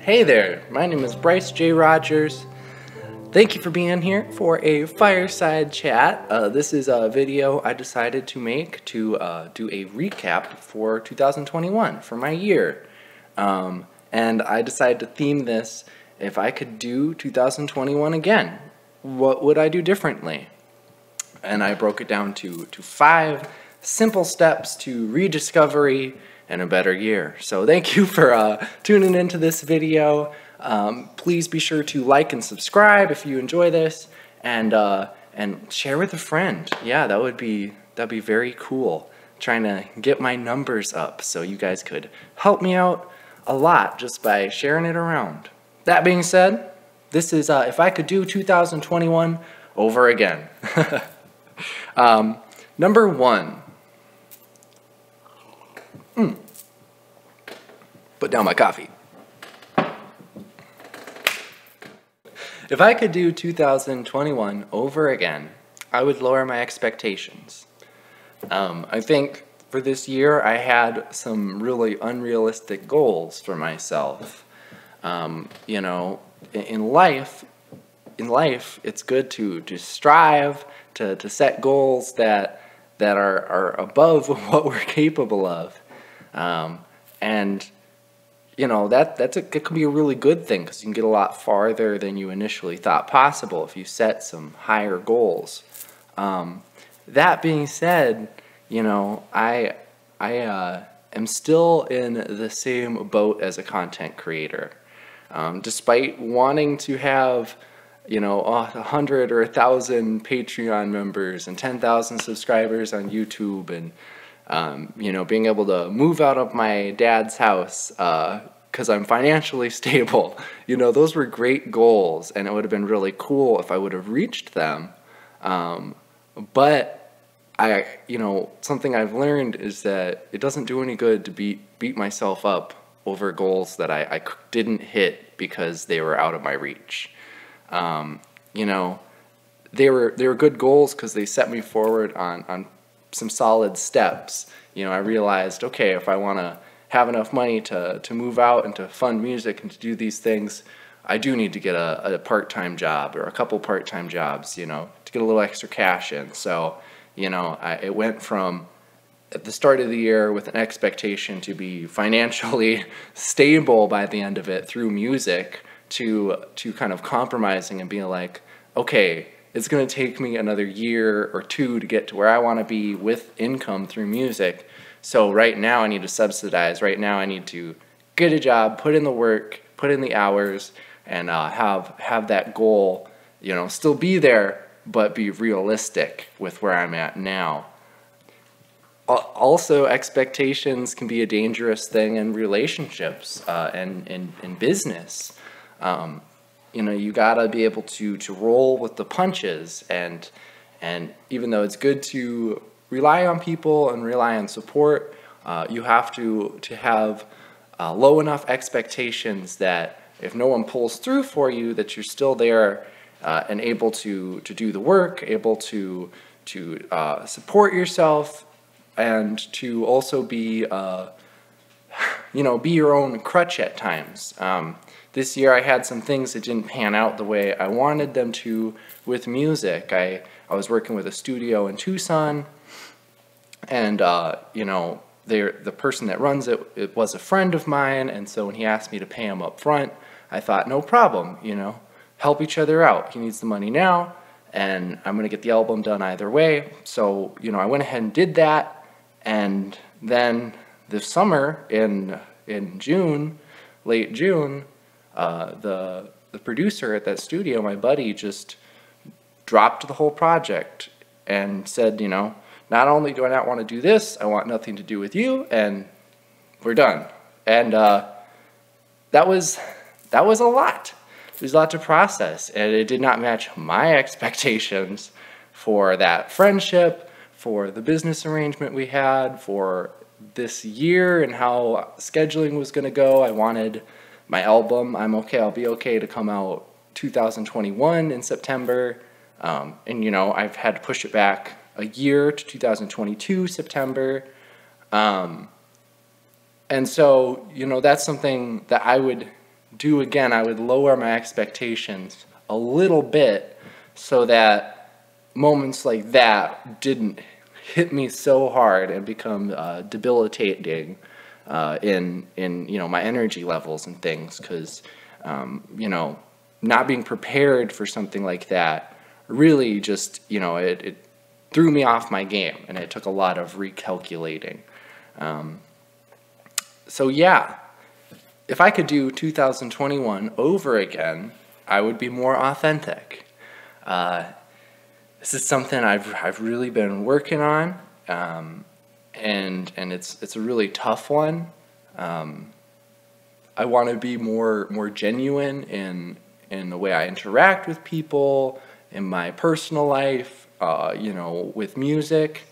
Hey there, my name is Bryce J. Rogers. Thank you for being here for a fireside chat. This is a video I decided to make to do a recap for 2021 for my year. And I decided to theme this, if I could do 2021 again, what would I do differently? And I broke it down to 5 simple steps to rediscovery and a better year. So thank you for tuning into this video. Please be sure to like and subscribe if you enjoy this, and share with a friend. Yeah, that'd be very cool. Trying to get my numbers up so you guys could help me out a lot just by sharing it around. That being said, this is if I could do 2021 over again. Number 1. Put down my coffee. If I could do 2021 over again, I would lower my expectations. I think for this year I had some really unrealistic goals for myself. You know, in life, it's good to strive to set goals that are above what we're capable of, and you know it can be a really good thing because you can get a lot farther than you initially thought possible if you set some higher goals. That being said, you know, I am still in the same boat as a content creator. Despite wanting to have, you know, 100 or 1,000 Patreon members and 10,000 subscribers on YouTube, and you know, being able to move out of my dad's house because I'm financially stable, you know, those were great goals, and it would have been really cool if I would have reached them. But you know, something I've learned is that it doesn't do any good to beat myself up over goals that I didn't hit because they were out of my reach. You know, they were good goals because they set me forward on some solid steps. You know, I realized, okay, if I want to have enough money to move out and to fund music and to do these things, I do need to get a part-time job or a couple part-time jobs, you know, to get a little extra cash in. So, you know, it went from at the start of the year with an expectation to be financially stable by the end of it through music to kind of compromising and being like, okay, it's going to take me another year or 2 to get to where I want to be with income through music. So right now I need to subsidize. Right now I need to get a job, put in the work, put in the hours, and have that goal, you know, still be there, but be realistic with where I'm at now. Also, expectations can be a dangerous thing in relationships and in business. You know, you gotta be able to roll with the punches, and even though it's good to rely on people and rely on support, you have to have low enough expectations that if no one pulls through for you, that you're still there and able to do the work, able to support yourself, and to also be you know, be your own crutch at times. This year I had some things that didn't pan out the way I wanted them to with music. I was working with a studio in Tucson, and you know, the person that runs it was a friend of mine, and so when he asked me to pay him up front, I thought, no problem, you know, help each other out. He needs the money now, and I'm going to get the album done either way. So, you know, I went ahead and did that, and then this summer in June, late June, the producer at that studio, my buddy, just dropped the whole project and said, you know, not only do I not want to do this, I want nothing to do with you, and we're done. And that was a lot. It was a lot to process, and it did not match my expectations for that friendship, for the business arrangement we had, for this year and how scheduling was going to go. I wanted my album, I'll Be Okay, to come out 2021 in September. And, you know, I've had to push it back a year to 2022 September. And so, you know, that's something that I would do again, I would lower my expectations a little bit so that moments like that didn't hit me so hard and become debilitating in my energy levels and things, because not being prepared for something like that really just it threw me off my game, and it took a lot of recalculating. So yeah, if I could do 2021 over again, I would be more authentic. This is something I've really been working on, and it's a really tough one. I want to be more genuine in the way I interact with people, in my personal life, with music.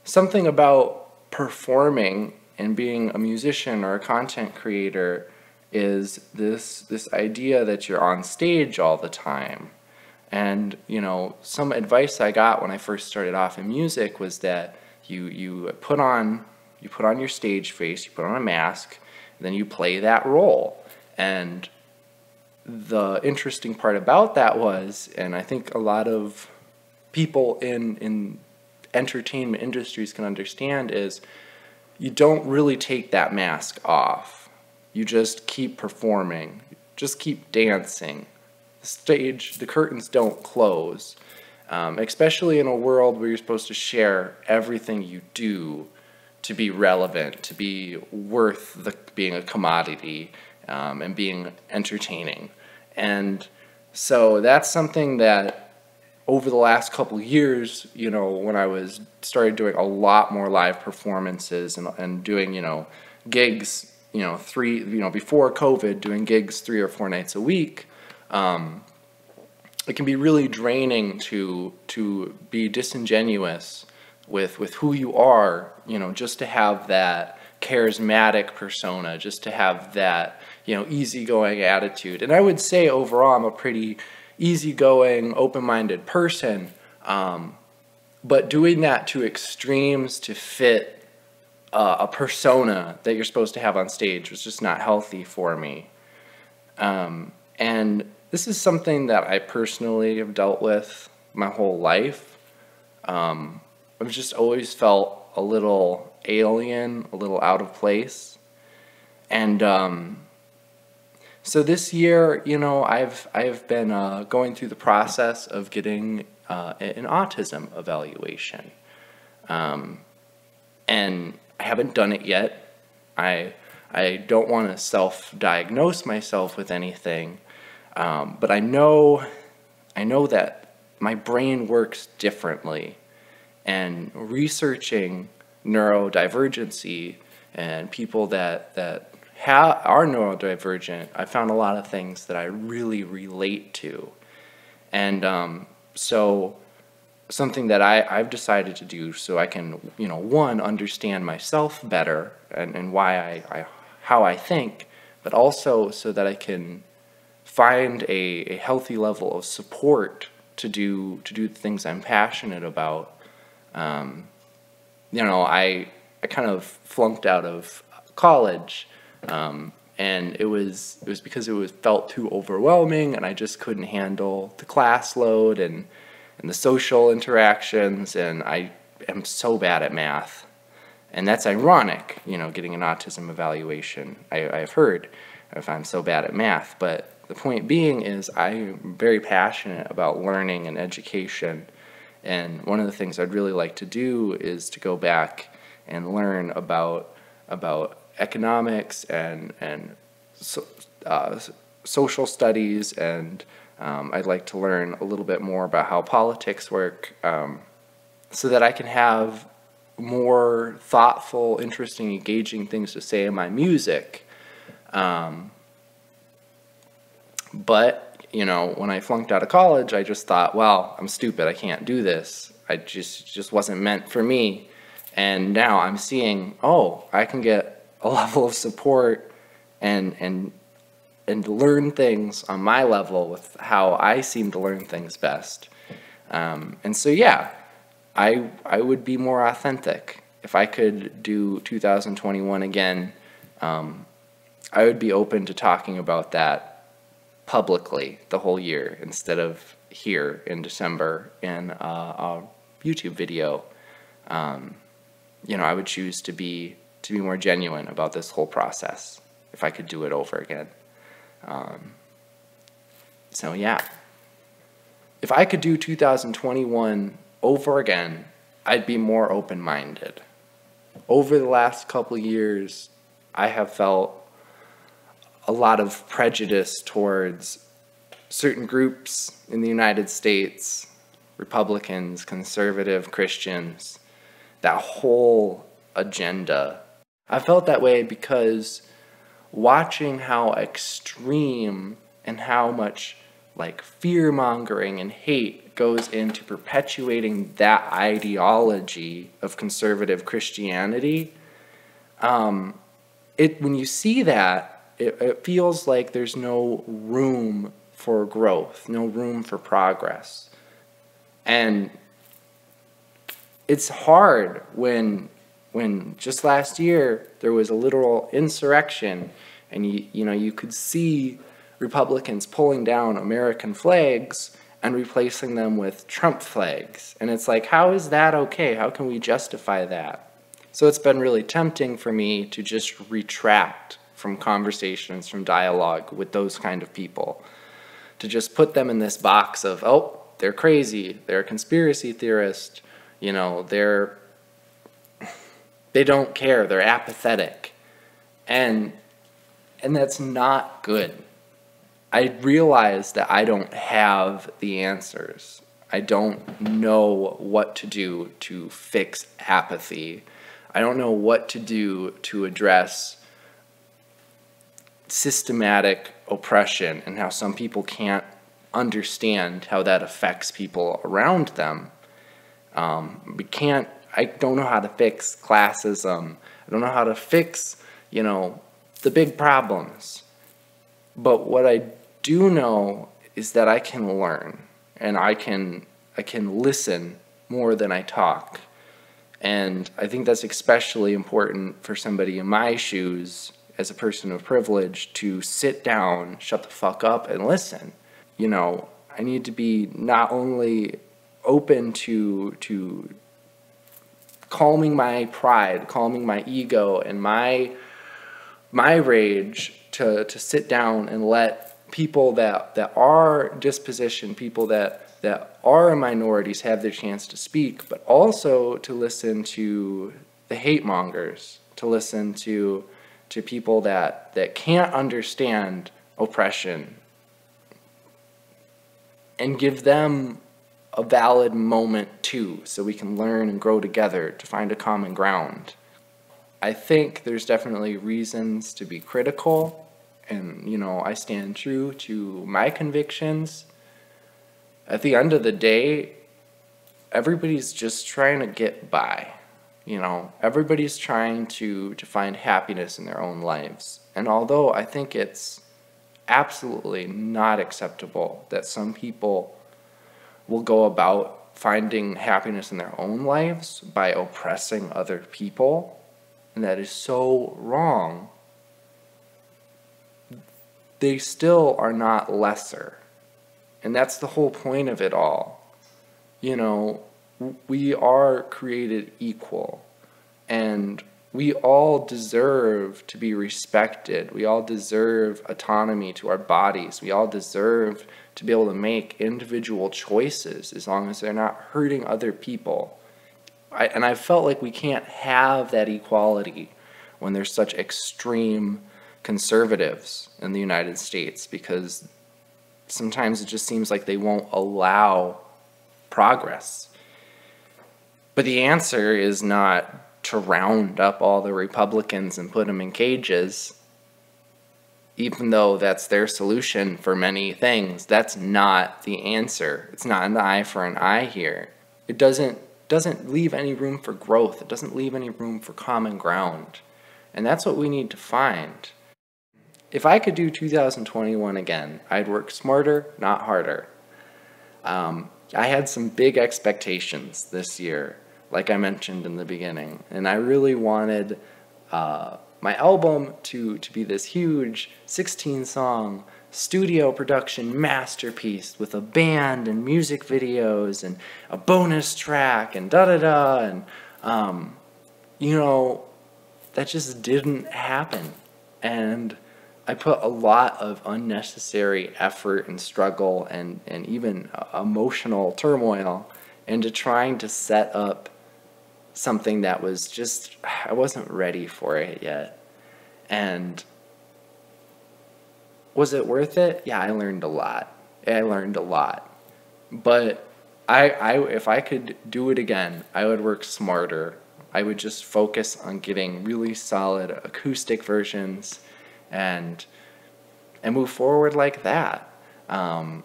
Something about performing and being a musician or a content creator is this idea that you're on stage all the time. And some advice I got when I first started off in music was that you put on your stage face, you put on a mask, and then you play that role. And the interesting part about that was, and I think a lot of people in entertainment industries can understand, is you don't really take that mask off. You just keep performing, just keep dancing. The curtains don't close, especially in a world where you're supposed to share everything you do to be relevant, to be worth being a commodity, and being entertaining. And so that's something that over the last couple of years, when I started doing a lot more live performances and doing, gigs, before COVID, doing gigs 3 or 4 nights a week, it can be really draining to be disingenuous with who you are, just to have that charismatic persona, just to have that, easygoing attitude. And I would say overall I'm a pretty easygoing, open-minded person, but doing that to extremes to fit a persona that you're supposed to have on stage was just not healthy for me. And this is something that I personally have dealt with my whole life. I've just always felt a little alien, a little out of place. And so this year, I've been going through the process of getting an autism evaluation. And I haven't done it yet. I don't want to self-diagnose myself with anything, but I know that my brain works differently. And researching neurodivergency and people that are neurodivergent, I found a lot of things that I really relate to. And so something that I've decided to do so I can, one, understand myself better and how I think, but also so that I can find a healthy level of support to do the things I'm passionate about. I kind of flunked out of college, and it was because it felt too overwhelming, and I just couldn't handle the class load and the social interactions, and I am so bad at math. And that's ironic, getting an autism evaluation, I've heard, if I'm so bad at math. But the point being is I'm very passionate about learning and education. And one of the things I'd really like to do is to go back and learn about economics and social studies, and I'd like to learn a little bit more about how politics work, so that I can have more thoughtful, interesting, engaging things to say in my music. But when I flunked out of college, I just thought, well, I'm stupid, I can't do this. I just wasn't meant for me. And now I'm seeing, I can get a level of support and learn things on my level with how I seem to learn things best. And so, yeah, I would be more authentic. If I could do 2021 again, I would be open to talking about that publicly the whole year instead of here in December in a YouTube video. I would choose to be more genuine about this whole process if I could do it over again. So yeah, if I could do 2021 over again, I'd be more open-minded. Over the last couple years, I have felt a lot of prejudice towards certain groups in the United States, Republicans, conservative Christians, that whole agenda. I felt that way because watching how extreme and how much like fear-mongering and hate goes into perpetuating that ideology of conservative Christianity, when you see that, it feels like there's no room for growth, no room for progress. And it's hard when just last year there was a literal insurrection, and you could see Republicans pulling down American flags and replacing them with Trump flags. And it's like, how is that okay? How can we justify that? So it's been really tempting for me to just retract from conversations, from dialogue with those kind of people, to just put them in this box of, oh, they're crazy, they're a conspiracy theorist, they don't care, they're apathetic. And that's not good. I realize that I don't have the answers. I don't know what to do to fix apathy. I don't know what to do to address systematic oppression and how some people can't understand how that affects people around them. I don't know how to fix classism. I don't know how to fix, the big problems. But what I do know is that I can learn, and I can listen more than I talk. And I think that's especially important for somebody in my shoes as a person of privilege, to sit down, shut the fuck up, and listen. I need to be not only open to calming my pride, calming my ego and my rage, to sit down and let people that are dispositioned, people that are minorities have their chance to speak, but also to listen to the hate mongers, to listen to people that can't understand oppression, and give them a valid moment too, so we can learn and grow together to find a common ground. I think there's definitely reasons to be critical, and I stand true to my convictions. At the end of the day, everybody's just trying to get by. Everybody's trying to find happiness in their own lives. And although I think it's absolutely not acceptable that some people will go about finding happiness in their own lives by oppressing other people, and that is so wrong, they still are not lesser. And that's the whole point of it all. We are created equal, and we all deserve to be respected. We all deserve autonomy to our bodies. We all deserve to be able to make individual choices as long as they're not hurting other people. I felt like we can't have that equality when there's such extreme conservatives in the United States, because sometimes it just seems like they won't allow progress. But the answer is not to round up all the Republicans and put them in cages, even though that's their solution for many things. That's not the answer. It's not an eye for an eye here. It doesn't leave any room for growth. It doesn't leave any room for common ground. And that's what we need to find. If I could do 2021 again, I'd work smarter, not harder. I had some big expectations this year, like I mentioned in the beginning, and I really wanted my album to be this huge 16-song studio production masterpiece with a band and music videos and a bonus track and da-da-da, and that just didn't happen. And I put a lot of unnecessary effort and struggle and even emotional turmoil into trying to set up something that was just, I wasn't ready for it yet. And was it worth it? Yeah, I learned a lot. But if I could do it again, I would work smarter. I would just focus on getting really solid acoustic versions and move forward like that. And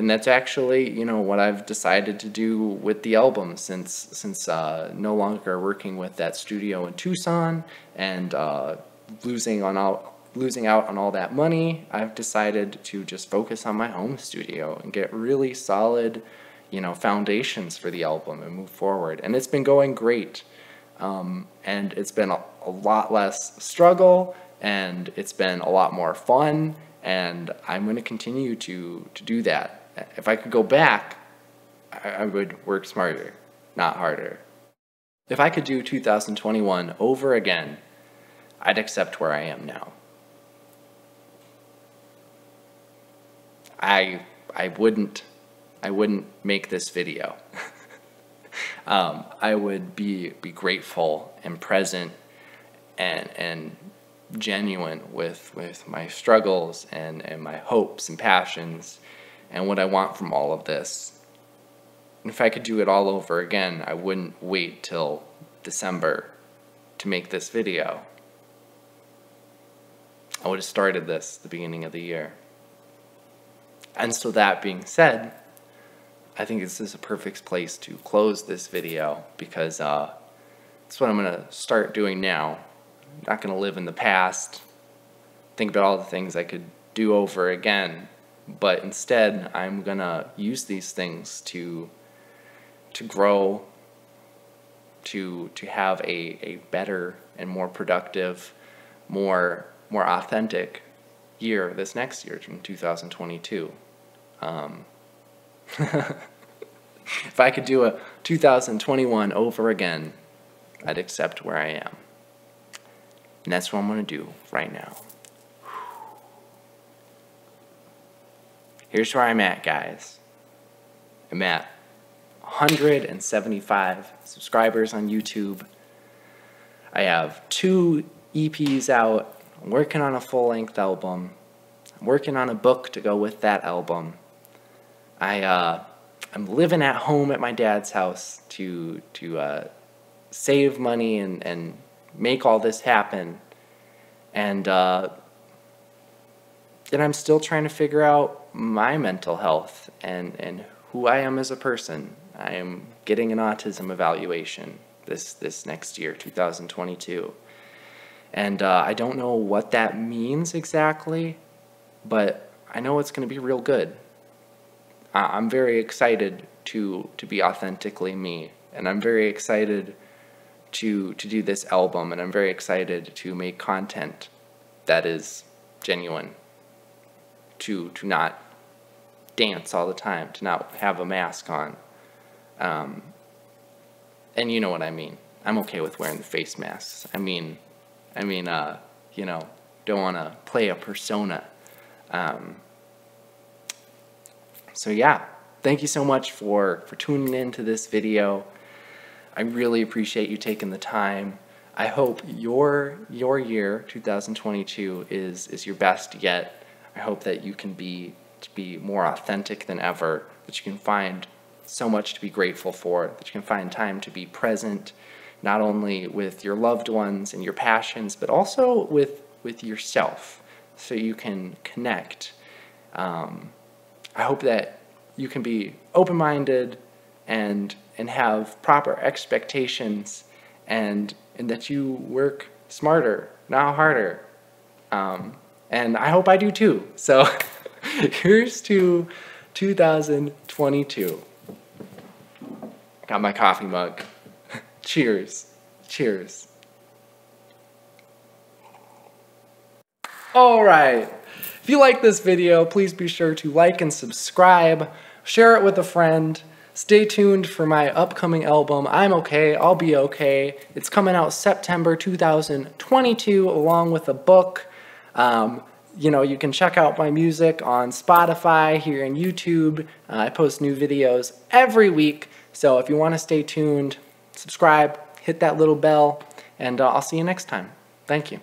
that's actually, what I've decided to do with the album since no longer working with that studio in Tucson and losing out on all that money. I've decided to just focus on my home studio and get really solid, foundations for the album and move forward. And it's been going great. And it's been a lot less struggle, and it's been a lot more fun, and I'm going to continue to do that. If I could go back, I would work smarter, not harder. If I could do 2021 over again, I'd accept where I am now. I wouldn't make this video. I would be grateful and present and genuine with my struggles and my hopes and passions and what I want from all of this. And if I could do it all over again, I wouldn't wait till December to make this video. I would have started this at the beginning of the year. And so that being said, I think this is a perfect place to close this video because that's what I'm going to start doing now. I'm not going to live in the past, think about all the things I could do over again, but instead I'm going to use these things to grow, to have a better and more productive, more authentic year this next year, in 2022. If I could do a 2021 over again, I'd accept where I am. And that's what I'm going to do right now. Here's where I'm at, guys. I'm at 175 subscribers on YouTube. I have 2 EPs out. I'm working on a full-length album. I'm working on a book to go with that album. I'm living at home at my dad's house to save money and make all this happen. And I'm still trying to figure out my mental health and who I am as a person. I am getting an autism evaluation this next year, 2022. And I don't know what that means exactly, but I know it's going to be real good. I'm very excited to be authentically me, and I'm very excited to do this album, and I'm very excited to make content that is genuine, to not dance all the time, to not have a mask on. And you know what I mean. I'm okay with wearing the face masks. I mean, don't want to play a persona. So yeah, thank you so much for tuning into this video. I really appreciate you taking the time. I hope your year, 2022, is your best yet. I hope that you can be more authentic than ever, that you can find so much to be grateful for, that you can find time to be present, not only with your loved ones and your passions, but also with yourself, so you can connect. I hope that you can be open-minded and have proper expectations and that you work smarter, not harder. And I hope I do too. So here's to 2022. Got my coffee mug. Cheers. Cheers. All right. If you like this video, please be sure to like and subscribe. Share it with a friend. Stay tuned for my upcoming album, I'm Okay, I'll Be Okay. It's coming out September 2022 along with a book. You can check out my music on Spotify, here on YouTube. I post new videos every week. So if you want to stay tuned, subscribe, hit that little bell, and I'll see you next time. Thank you.